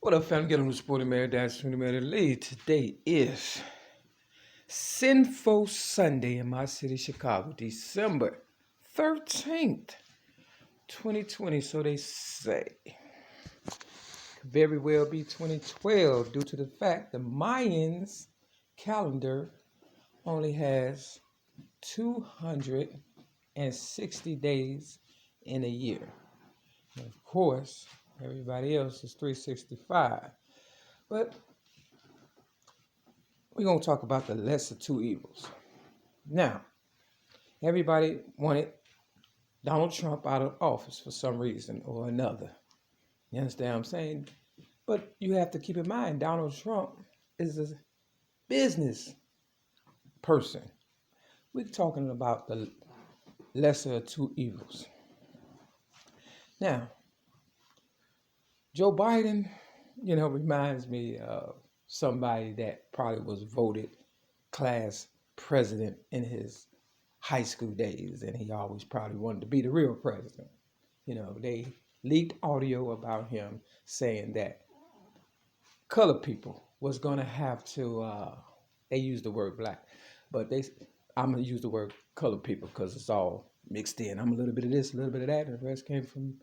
What up, fam? Get on the Sporting Mary Dash 20 Mary Lead. Today is Sinful Sunday in my city, Chicago, December 13th, 2020. So they say. Could very well be 2012 due to the fact the Mayans calendar only has 260 days in a year. And of course, everybody else is 365. But we're going to talk about the lesser two evils. Now, everybody wanted Donald Trump out of office for some reason or another. You understand what I'm saying? But you have to keep in mind, Donald Trump is a business person. We're talking about the lesser of two evils. Now, Joe Biden, reminds me of somebody that probably was voted class president in his high school days, and he always probably wanted to be the real president. They leaked audio about him saying that colored people was going to have to, they used the word black, but I'm going to use the word colored people because it's all mixed in. I'm a little bit of this, a little bit of that, and the rest came from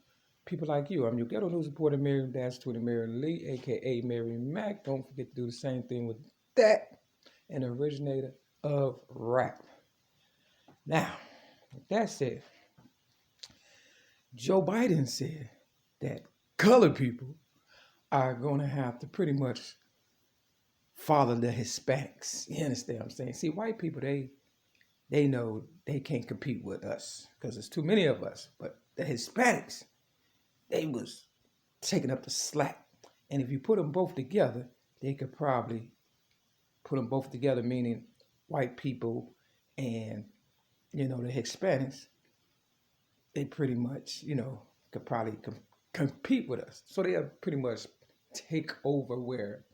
people like you. I'm your ghetto news reporter, Mary-20 Mary Lee, a.k.a. ML-MACK. Don't forget to do the same thing with that, an originator of rap. Now, with that said, Joe Biden said that colored people are going to have to pretty much follow the Hispanics. You understand what I'm saying? See, white people, they know they can't compete with us because there's too many of us. But the Hispanics, they was taking up the slack. And if you put them both together, they could probably put them both together, meaning white people and, the Hispanics, they pretty much, could probably compete with us. So they'll pretty much take over where,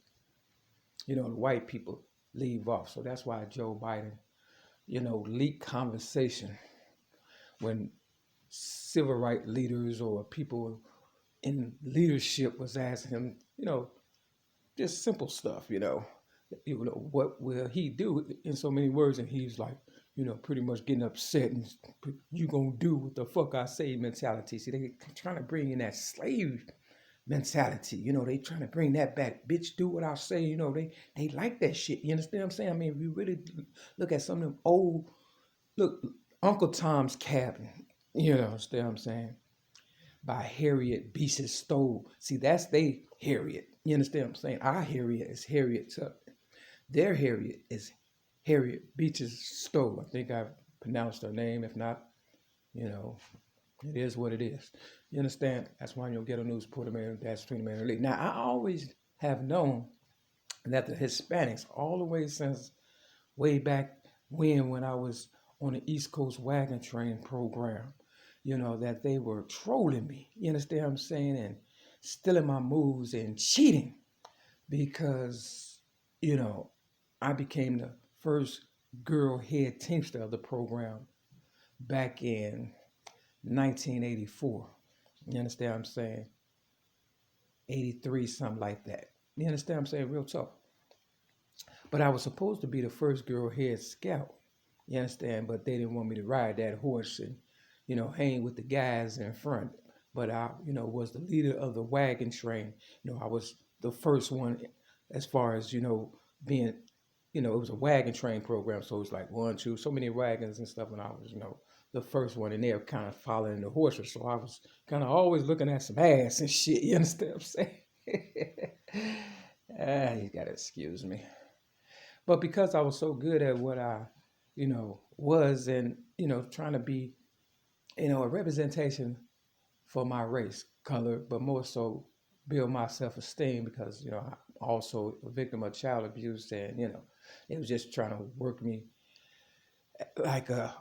the white people leave off. So that's why Joe Biden, leaked conversation when civil rights leaders or people in leadership was asking him, just simple stuff, what will he do in so many words? And he's like, pretty much getting upset and you gonna do what the fuck I say mentality. See, they trying to bring in that slave mentality. They trying to bring that back. Bitch, do what I say. They like that shit. You understand what I'm saying? I mean, if we really look at some of them old, Uncle Tom's Cabin, understand what I'm saying? By Harriet Beecher Stowe. See, that's they Harriet. You understand what I'm saying? Our Harriet is Harriet Tubman. Their Harriet is Harriet Beecher Stowe. I think I've pronounced her name. If not, it is what it is. You understand? That's why you'll get a news reporter, man. That's 20 Man League. Now, I always have known that the Hispanics, all the way since way back when I was on the East Coast Wagon train program, that they were trolling me. You understand what I'm saying? And stealing my moves and cheating because, I became the first girl head teamster of the program back in 1984. You understand what I'm saying? 83, something like that. You understand what I'm saying? Real talk. But I was supposed to be the first girl head scout. You understand? But they didn't want me to ride that horse and, hang with the guys in front. But I, was the leader of the wagon train. I was the first one as far as, being, it was a wagon train program. So it's like 1, 2, so many wagons and stuff. And I was, the first one, and they were kind of following the horses. So I was kind of always looking at some ass and shit. You understand what I'm saying? You got to excuse me. But because I was so good at what I, was and, trying to be, a representation for my race, color, but more so build my self-esteem because, I'm also a victim of child abuse and, they was just trying to work me like a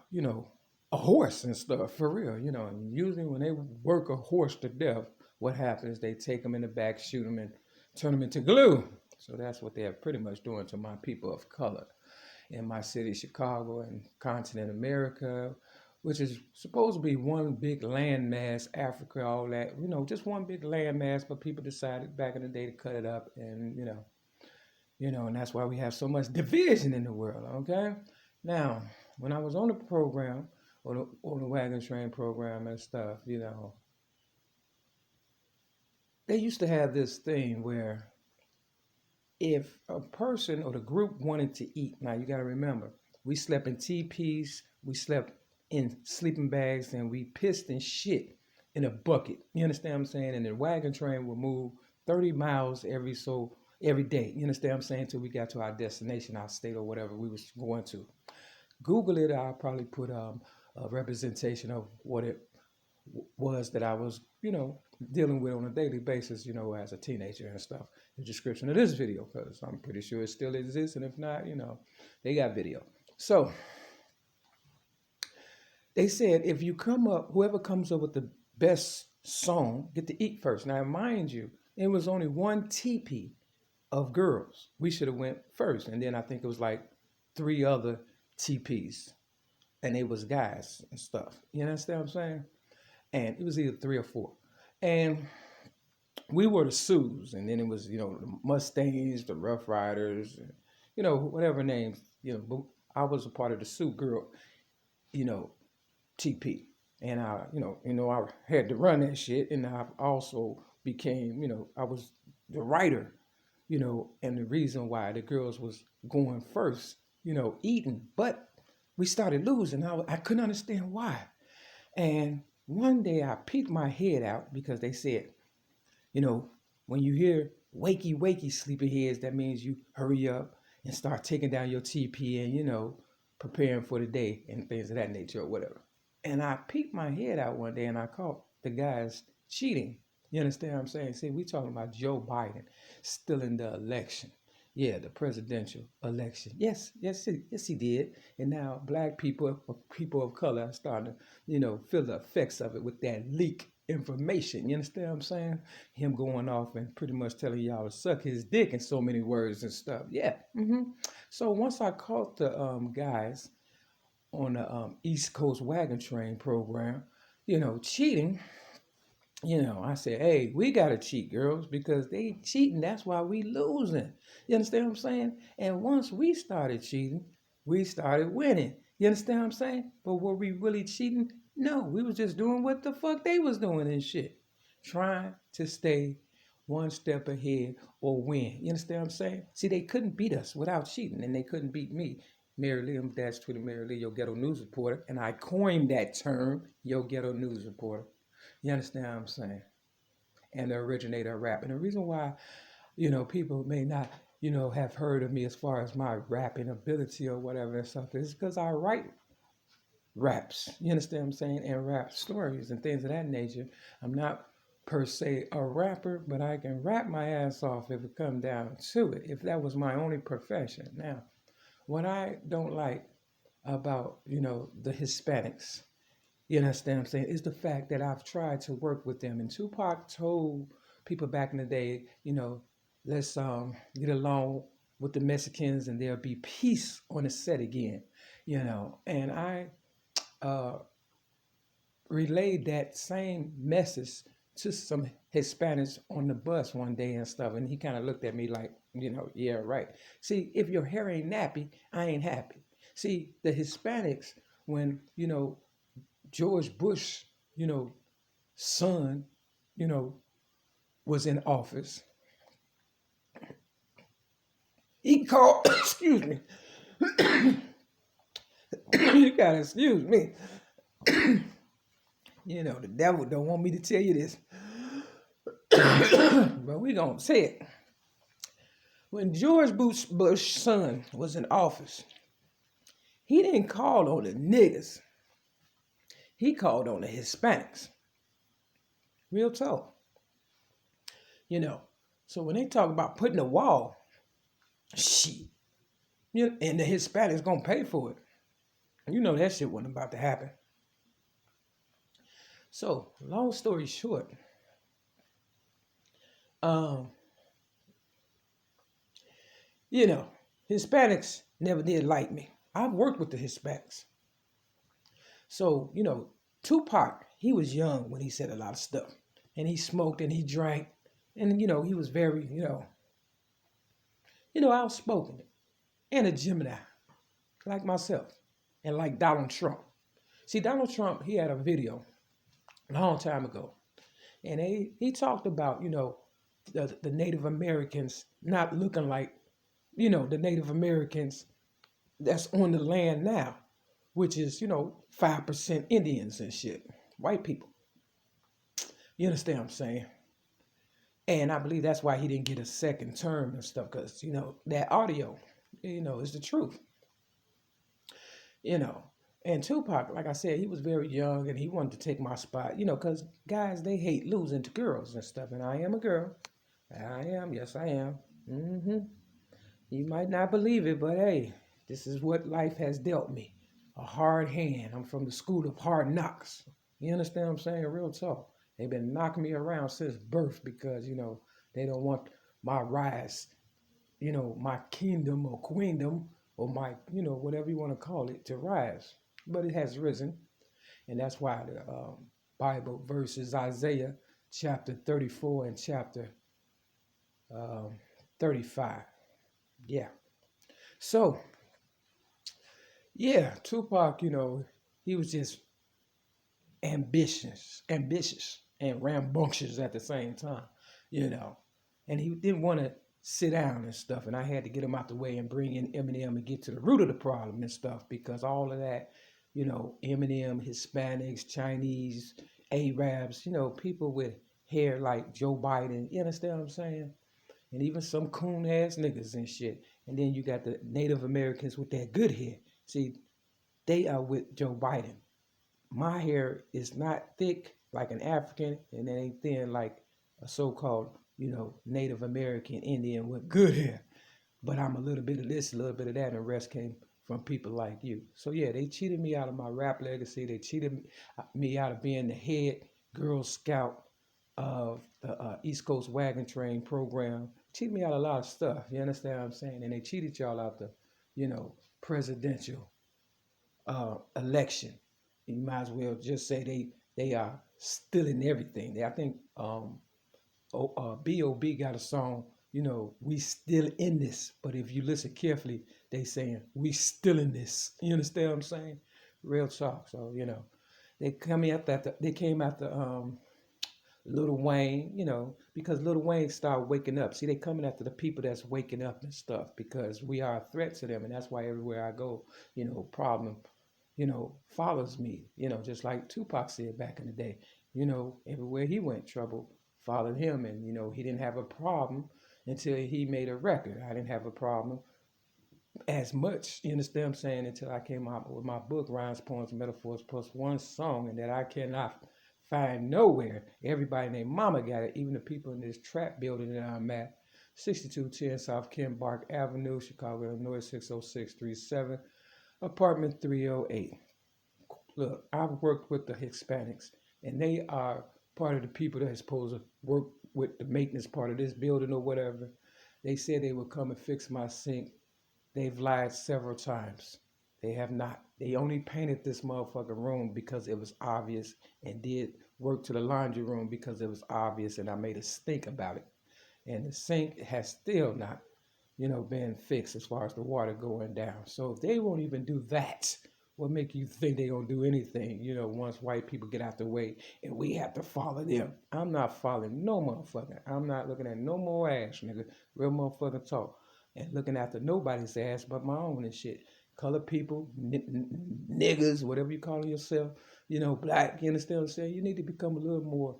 horse and stuff for real, and usually when they work a horse to death, what happens, they take them in the back, shoot them and turn them into glue. So that's what they're pretty much doing to my people of color in my city, Chicago, and continent America, which is supposed to be one big landmass, Africa, all that, just one big landmass, but people decided back in the day to cut it up, and and that's why we have so much division in the world. Okay, now when I was on the program, on the Wagon Train program and stuff, they used to have this thing where if a person or the group wanted to eat, now you got to remember, we slept in teepees, we slept in sleeping bags, and we pissed and shit in a bucket. You understand what I'm saying? And the wagon train would move 30 miles every day. You understand what I'm saying? Until we got to our destination, our state, or whatever we was going to. Google it. I'll probably put a representation of what it was that I was, dealing with on a daily basis, as a teenager and stuff. The description of this video, because I'm pretty sure it still exists, and if not, they got video. So they said if you whoever comes up with the best song get to eat first. Now, mind you, it was only one teepee of girls. We should have went first, and then I think it was like 3 other teepees, and they was guys and stuff. You understand what I'm saying? And it was either 3 or 4. And we were the Sioux, and then it was, the Mustangs, the Rough Riders, whatever names, but I was a part of the Sioux girl, TP. And I had to run that shit, and I also became, I was the writer, and the reason why the girls was going first, eating. But we started losing. I couldn't understand why. And one day I peeked my head out because they said, when you hear wakey, wakey, sleepyheads, that means you hurry up and start taking down your TP and, preparing for the day and things of that nature or whatever. And I peeked my head out one day and I caught the guys cheating. You understand what I'm saying? See, we talking about Joe Biden still in the election. Yeah, the presidential election. Yes, he did. And now black people of color are starting to, feel the effects of it with that leak information. You understand what I'm saying? Him going off and pretty much telling y'all to suck his dick in so many words and stuff. Yeah. So once I caught the guys on the East Coast Wagon Train program, cheating, I said, hey, we got to cheat, girls, because they cheating. That's why we losing. You understand what I'm saying? And once we started cheating, we started winning. You understand what I'm saying? But were we really cheating? No, we was just doing what the fuck they was doing and shit. Trying to stay one step ahead or win. You understand what I'm saying? See, they couldn't beat us without cheating, and they couldn't beat me. Mary Lee, I'm Twitter Mary Lee, your ghetto news reporter. And I coined that term, your ghetto news reporter. You understand what I'm saying? And the originator of rap. And the reason why, people may not, have heard of me as far as my rapping ability or whatever and stuff is because I write raps. You understand what I'm saying? And rap stories and things of that nature. I'm not per se a rapper, but I can rap my ass off if it comes down to it, if that was my only profession. Now, what I don't like about, the Hispanics, you understand what I'm saying, is the fact that I've tried to work with them. And Tupac told people back in the day, let's get along with the Mexicans and there'll be peace on the set again, And I relayed that same message to some Hispanics on the bus one day and stuff. And he kind of looked at me like, yeah, right. See, if your hair ain't nappy, I ain't happy. See, the Hispanics, when, George Bush, son, was in office. He called, excuse me. You gotta excuse me. The devil don't want me to tell you this. But we gonna say it. When George Bush's son was in office, he didn't call on the niggas. He called on the Hispanics. Real talk. So when they talk about putting a wall, shit, and the Hispanics gonna pay for it. That shit wasn't about to happen. So, long story short, Hispanics never did like me. I've worked with the Hispanics. So, Tupac, he was young when he said a lot of stuff. And he smoked and he drank. And, he was very, outspoken and a Gemini, like myself, and like Donald Trump. See, Donald Trump, he had a video a long time ago. And he talked about, the Native Americans not looking like, the Native Americans that's on the land now, which is, 5% Indians and shit, white people. You understand what I'm saying? And I believe that's why he didn't get a second term and stuff, because, that audio, is the truth. And Tupac, like I said, he was very young and he wanted to take my spot, because guys, they hate losing to girls and stuff. And I am a girl. I am. Yes, I am. You might not believe it, but hey, this is what life has dealt me. A hard hand. I'm from the school of hard knocks. You understand what I'm saying? Real talk. They've been knocking me around since birth because, they don't want my rise, my kingdom or queendom or my, whatever you want to call it, to rise. But it has risen. And that's why the Bible verses Isaiah chapter 34 and chapter 35. Yeah. So, yeah, Tupac, he was just ambitious and rambunctious at the same time, and he didn't want to sit down and stuff. And I had to get him out the way and bring in Eminem and get to the root of the problem and stuff, because all of that, Eminem, Hispanics, Chinese, Arabs, people with hair like Joe Biden, you understand what I'm saying? And even some coon ass niggas and shit. And then you got the Native Americans with that good hair. See, they are with Joe Biden. My hair is not thick like an African, and it ain't thin like a so-called, Native American Indian with good hair. But I'm a little bit of this, a little bit of that, and the rest came from people like you. So yeah, they cheated me out of my rap legacy. They cheated me out of being the head Girl Scout of the East Coast Wagon Train program. Cheated me out of a lot of stuff. You understand what I'm saying? And they cheated y'all out the, presidential election. You might as well just say they are stealing everything. I think B.O.B. got a song, we still in this. But if you listen carefully, they saying we still in this. You understand what I'm saying? Real talk. So, they came after Lil Wayne, because Lil Wayne started waking up. See, they coming after the people that's waking up and stuff, because we are a threat to them. And that's why everywhere I go, problem, follows me, just like Tupac said back in the day, everywhere he went, trouble followed him. And, he didn't have a problem until he made a record. I didn't have a problem as much, you understand what I'm saying, until I came out with my book, Rhymes, Poems, Metaphors, plus one song, and that I cannot find nowhere. Everybody named Mama got it, even the people in this trap building that I'm at, 6210 South Kenbark Avenue, Chicago, Illinois, 60637, apartment 308. Look, I've worked with the Hispanics, and they are part of the people that are supposed to work with the maintenance part of this building or whatever. They said they would come and fix my sink. They've lied several times. They have not. They only painted this motherfucking room because it was obvious, and did work to the laundry room because it was obvious, and I made a stink about it. And the sink has still not, been fixed as far as the water going down. So if they won't even do that, what make you think they gonna do anything, once white people get out the way and we have to follow them? I'm not following no motherfucker. I'm not looking at no more ass, nigga. Real motherfucking talk. And looking after nobody's ass but my own and shit. Colored people, niggas, whatever you call yourself, black, you understand what I'm saying? You need to become a little more,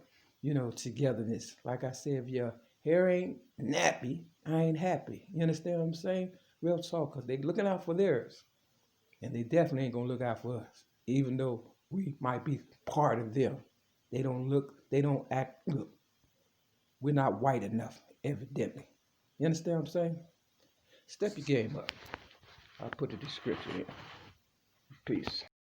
togetherness. Like I said, if your hair ain't nappy, I ain't happy. You understand what I'm saying? Real talk, because they looking out for theirs. And they definitely ain't going to look out for us, even though we might be part of them. They don't act, look, we're not white enough, evidently. You understand what I'm saying? Step your game up. I'll put the description in. Peace.